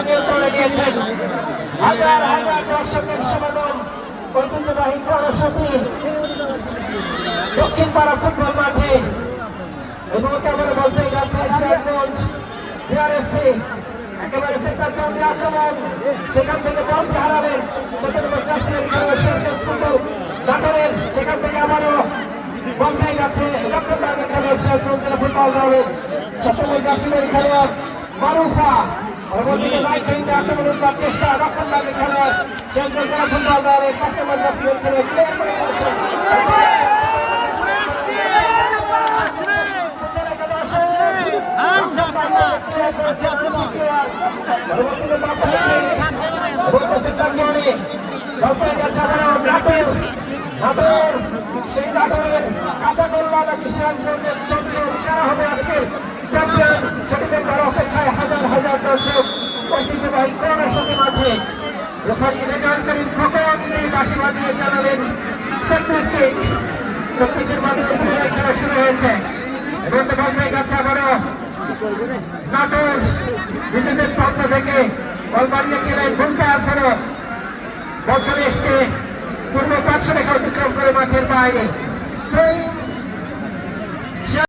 নিয়ন্ত্রণে নিয়েছেন। হাজার হাজার দর্শকের সমাগম ঐতিহ্যবাহী করসতী দক্ষিণ পাড়া ফুটবল মাঠে এবং একেবারে বলতে যাচ্ছে সিরাজগঞ্জ বিআরএফসি একেবারে সেক্টর 4 আক্রমণ, সেখান থেকে বল হারালেন 17 নম্বর জার্সি সিরাজগঞ্জ ফুটবল নাটোরের, সেখান থেকে আবারও বলটাই যাচ্ছে লক্ষ্মণবাগের খেলোয়াড় সিরাজগঞ্জ ফুটবল দলের 17 নম্বর জার্সি খেলোয়াড় মারুফা পরবর্তীতে রাইট উইংয়ে আক্রমণ করার চেষ্টা লক্ষ্মণবাগের খেলোয়াড় সিরাজগঞ্জ ফুটবল দলের 5 নম্বর জার্সি খেলোয়াড় ক্লিয়ার করে দিয়েছেন। অপেক্ষায় হাজার হাজার দর্শক ঐতিহ্যবাহী করসতী মাঠে রেফারি রেজাউল করিম খোকন বাঁশি বাজিয়ে জানালেন সেটপিসের মাধ্যমে খেলা শুরু হয়েছে এবং বলতে যাচ্ছে আবারও নাটোর নিজেদের পক্ষ থেকে বল বাড়িয়েছিলেন ভূমিকা আসলে বল চলে এসছে পূর্ব 500 রেখা অতিক্রম করে মাঠের বাইরে।